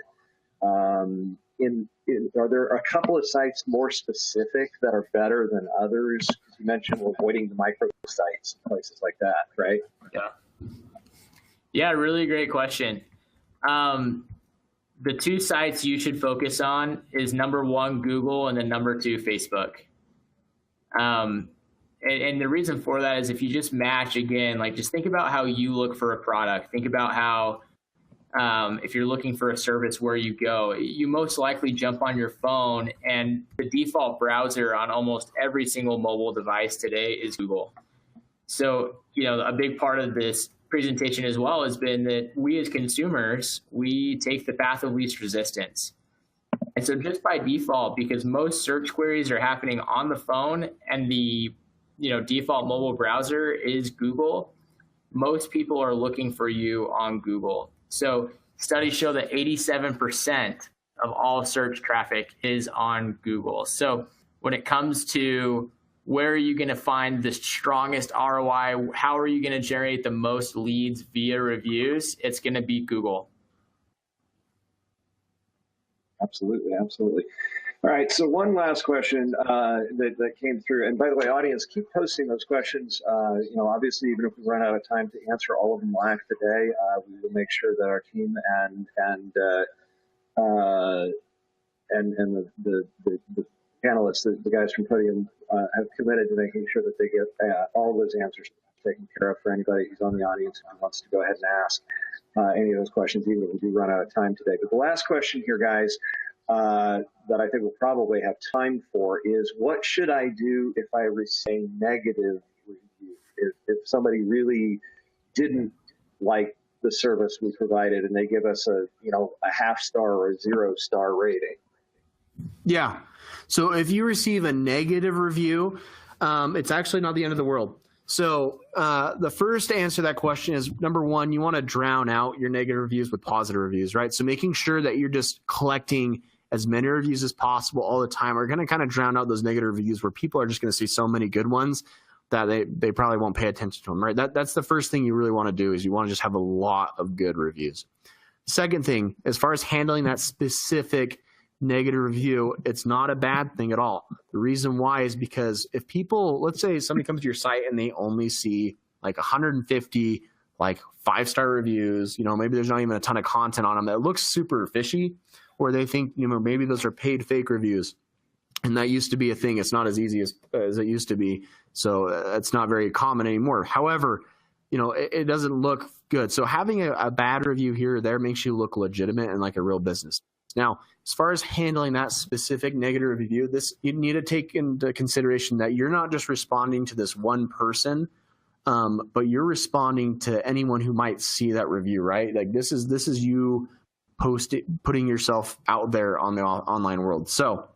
Are there a couple of sites more specific that are better than others? You mentioned avoiding the micro sites and places like that, right? Yeah, really great question. The 2 sites you should focus on is number 1, Google, and then number 2, Facebook. And the reason for that is if you just match, again, like just think about how you look for a product. Think about how if you're looking for a service where you go, you most likely jump on your phone, and the default browser on almost every single mobile device today is Google. So, a big part of this presentation as well has been that we as consumers, we take the path of least resistance. And so just by default, because most search queries are happening on the phone and the default mobile browser is Google, most people are looking for you on Google. So studies show that 87% of all search traffic is on Google. So when it comes to where are you going to find the strongest ROI, how are you going to generate the most leads via reviews, it's going to be Google. Absolutely. All right, so one last question that came through, and by the way, audience, keep posting those questions. Obviously, even if we run out of time to answer all of them live today, we will make sure that our team and the panelists, the guys from Podium, have committed to making sure that they get all those answers taken care of for anybody who's on the audience who wants to go ahead and ask any of those questions, even if we do run out of time today. But the last question here, guys, that I think we'll probably have time for is, what should I do if I receive a negative review? If somebody really didn't like the service we provided, and they give us a half star or a 0-star rating. Yeah. So if you receive a negative review, it's actually not the end of the world. So the first to answer that question is, number one, you want to drown out your negative reviews with positive reviews, right? So making sure that you're just collecting as many reviews as possible all the time are going to kind of drown out those negative reviews where people are just going to see so many good ones that they probably won't pay attention to them, right? That's the first thing you really want to do, is you want to just have a lot of good reviews. Second thing, as far as handling that specific negative review, it's not a bad thing at all. The reason why is because if people, let's say somebody comes to your site and they only see like 150 like 5-star reviews, maybe there's not even a ton of content on them that looks super fishy, or they think, maybe those are paid fake reviews. And that used to be a thing. It's not as easy as it used to be. So it's not very common anymore. However, it doesn't look good. So having a bad review here or there makes you look legitimate and like a real business. Now, as far as handling that specific negative review, you need to take into consideration that you're not just responding to this one person, but you're responding to anyone who might see that review, right? Like this is you putting yourself out there on the online world. So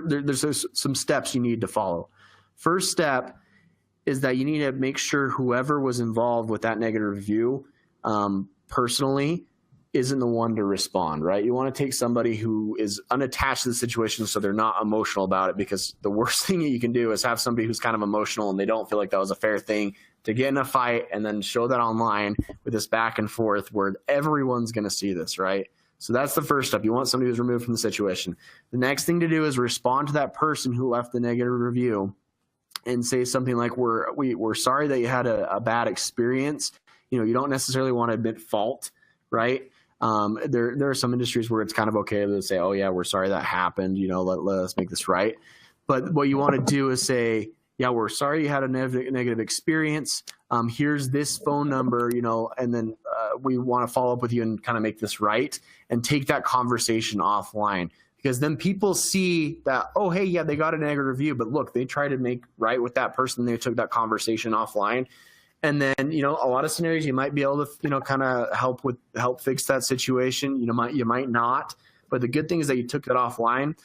there's some steps you need to follow. First step is that you need to make sure whoever was involved with that negative review personally isn't the one to respond, right? You want to take somebody who is unattached to the situation so they're not emotional about it, because the worst thing that you can do is have somebody who's kind of emotional and they don't feel like that was a fair thing to get in a fight and then show that online with this back and forth where everyone's going to see this, right? So that's the first step. You want somebody who's removed from the situation. The next thing to do is respond to that person who left the negative review and say something like, we're sorry that you had a bad experience. You don't necessarily want to admit fault, right? There are some industries where it's kind of okay to say, oh yeah, we're sorry that happened. Let us make this right. But what you want to do is say, yeah, we're sorry you had a negative experience. Here's this phone number, and then we want to follow up with you and kind of make this right, and take that conversation offline. Because then people see that, oh, hey, yeah, they got a negative review, but look, they tried to make right with that person. They took that conversation offline. And then, a lot of scenarios you might be able to, kind of help fix that situation. You might not. But the good thing is that you took it offline.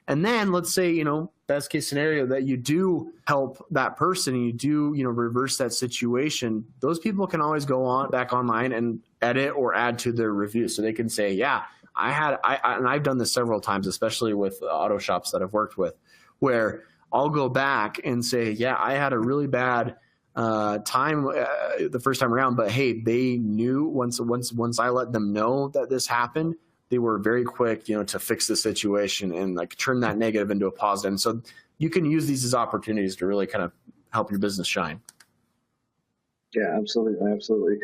And then let's say, best case scenario, that you do help that person and you do, reverse that situation. Those people can always go back online and edit or add to their review. So they can say, yeah, and I've done this several times, especially with auto shops that I've worked with, where I'll go back and say, yeah, I had a really bad time the first time around, but hey, they knew once I let them know that this happened, they were very quick, to fix the situation and like turn that negative into a positive. And so you can use these as opportunities to really kind of help your business shine. Yeah, absolutely. Absolutely.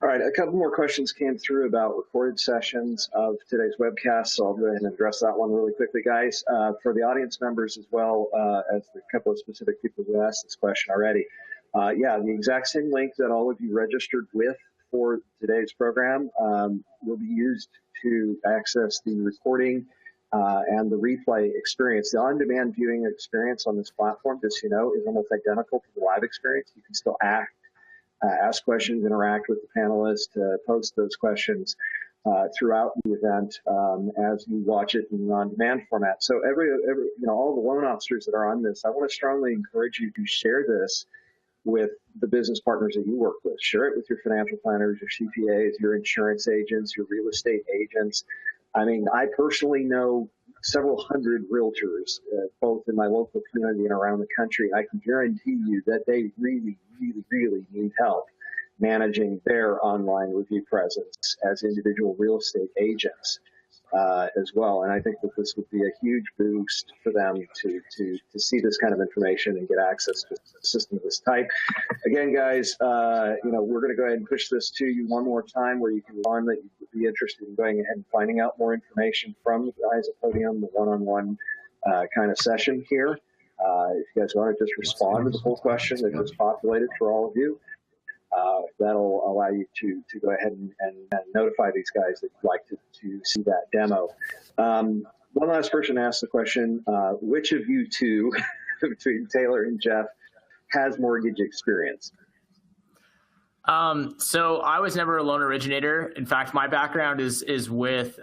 All right. A couple more questions came through about recorded sessions of today's webcast. So I'll go ahead and address that one really quickly, guys. For the audience members as well, as a couple of specific people who asked this question already. Yeah, the exact same link that all of you registered with for today's program will be used to access the recording and the replay experience. The on-demand viewing experience on this platform, just so you know, is almost identical to the live experience. You can still ask questions, interact with the panelists, post those questions throughout the event as you watch it in the on-demand format. So all the loan officers that are on this, I want to strongly encourage you to share this with the business partners that you work with. Share it with your financial planners, your CPAs, your insurance agents, your real estate agents. I mean, I personally know several hundred realtors, both in my local community and around the country. I can guarantee you that they really, really, really need help managing their online review presence as individual real estate agents as well. And I think that this would be a huge boost for them to see this kind of information and get access to a system of this type. Again, guys, we're going to go ahead and push this to you one more time where you can learn that you would be interested in going ahead and finding out more information from the guys at Podium, the one-on-one kind of session here. If you guys want to just respond to the full question that was populated for all of you, that'll allow you to go ahead and notify these guys that you'd like to see that demo. One last person asked the question, which of you two, between Taylor and Jeff, has mortgage experience? So I was never a loan originator. In fact, my background is with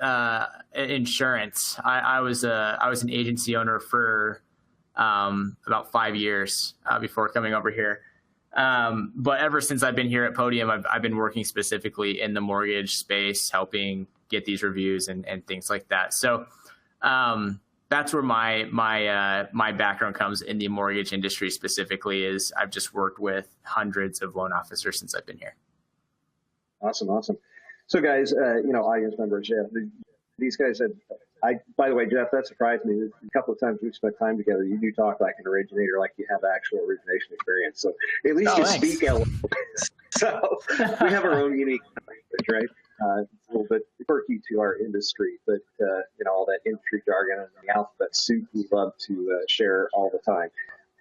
insurance. I was an agency owner for about 5 years before coming over here. But ever since I've been here at Podium, I've been working specifically in the mortgage space, helping get these reviews and things like that. So that's where my background comes in the mortgage industry specifically. Is I've just worked with hundreds of loan officers since I've been here. Awesome. So guys, audience members, Jeff, these guys by the way, Jeff, that surprised me. A couple of times we've spent time together, you do talk like an originator, like you have actual origination experience. So at least you speak out. So we have our own unique language, right? It's a little bit quirky to our industry, but all that industry jargon and the alphabet soup we love to share all the time.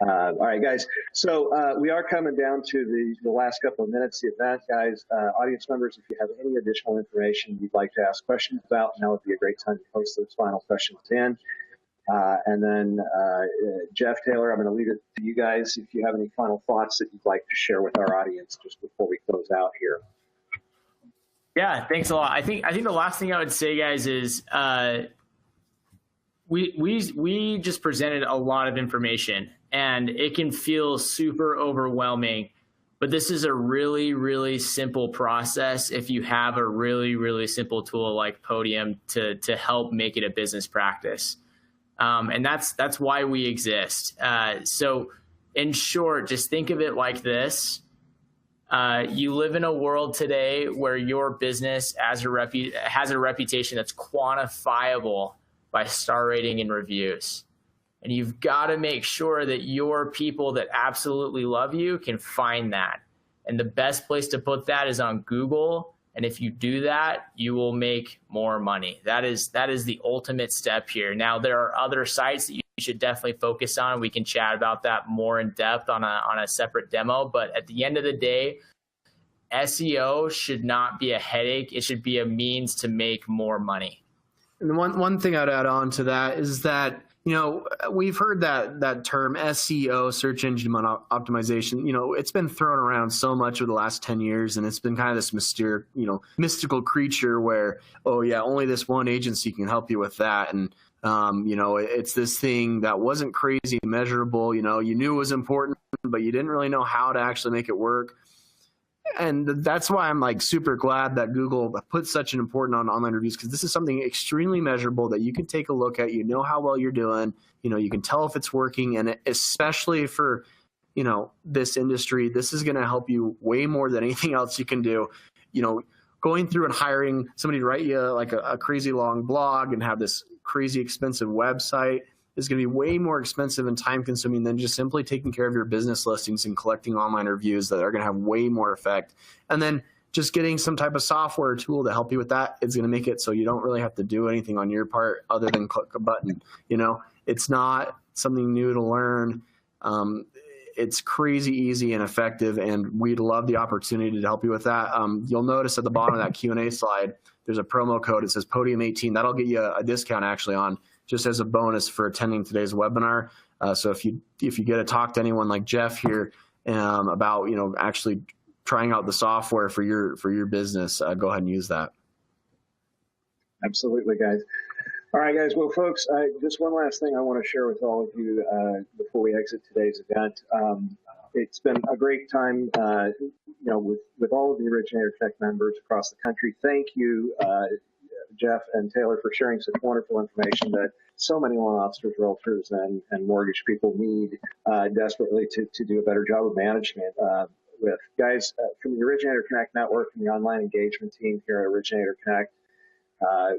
All right, guys. So we are coming down to the last couple of minutes of the event, guys. Audience members, if you have any additional information you'd like to ask questions about, now would be a great time to post those final questions in. And then Jeff, Taylor, I'm going to leave it to you guys if you have any final thoughts that you'd like to share with our audience just before we close out here. Yeah, thanks a lot. I think the last thing I would say, guys, is we just presented a lot of information, and it can feel super overwhelming. But this is a really, really simple process if you have a really, really simple tool like Podium to help make it a business practice. And that's why we exist. So in short, just think of it like this. You live in a world today where your business has a reputation that's quantifiable by star rating and reviews. And you've got to make sure that your people that absolutely love you can find that. And the best place to put that is on Google. And if you do that, you will make more money. That is the ultimate step here. Now, there are other sites that you should definitely focus on. We can chat about that more in depth on a separate demo. But at the end of the day, SEO should not be a headache. It should be a means to make more money. And one thing I'd add on to that is that, we've heard that term SEO, search engine optimization, it's been thrown around so much over the last 10 years, and it's been kind of this mystical creature where, oh yeah, only this one agency can help you with that. And, it's this thing that wasn't crazy measurable, you knew it was important, but you didn't really know how to actually make it work. And that's why I'm super glad that Google put such an important on online reviews, because this is something extremely measurable that you can take a look at. You know how well you're doing. You can tell if it's working. And especially for, this industry, this is going to help you way more than anything else you can do. Going through and hiring somebody to write you a crazy long blog and have this crazy expensive website is going to be way more expensive and time consuming than just simply taking care of your business listings and collecting online reviews that are going to have way more effect. And then just getting some type of software or tool to help you with that is going to make it so you don't really have to do anything on your part other than click a button. It's not something new to learn. It's crazy easy and effective, and we'd love the opportunity to help you with that. You'll notice at the bottom of that Q&A slide, there's a promo code. It says Podium18. That'll get you a discount actually on just as a bonus for attending today's webinar. So if you get to talk to anyone like Jeff here about actually trying out the software for your business, go ahead and use that. Absolutely, guys. All right, guys. Well, folks, just one last thing I want to share with all of you before we exit today's event. It's been a great time, with all of the Originator Tech members across the country. Thank you, Jeff and Taylor, for sharing such wonderful information that so many loan officers, realtors, and mortgage people need desperately to do a better job of management with. Guys, from the Originator Connect Network and the online engagement team here at Originator Connect,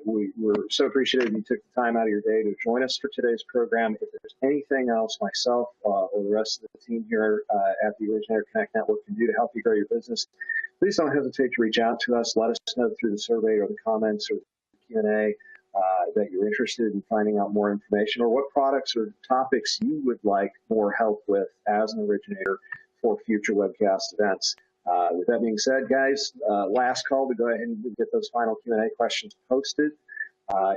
we're so appreciative you took the time out of your day to join us for today's program. If there's anything else myself or the rest of the team here at the Originator Connect Network can do to help you grow your business, please don't hesitate to reach out to us. Let us know through the survey or the comments or the Q&A that you're interested in finding out more information, or what products or topics you would like more help with as an originator for future webcast events. With that being said, guys, last call to go ahead and get those final Q&A questions posted.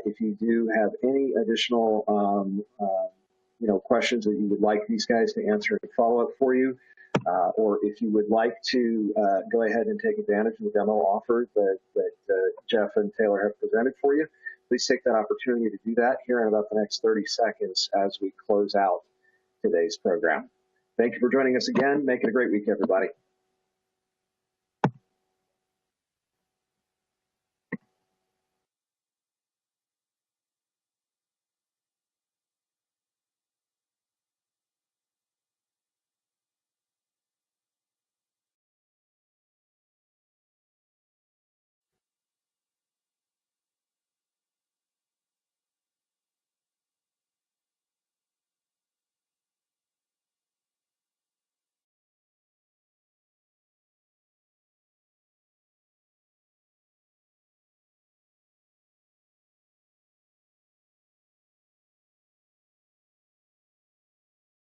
If you do have any additional questions that you would like these guys to answer and follow up for you, or if you would like to go ahead and take advantage of the demo offer that Jeff and Taylor have presented for you, please take that opportunity to do that here in about the next 30 seconds as we close out today's program. Thank you for joining us again. Make it a great week, everybody.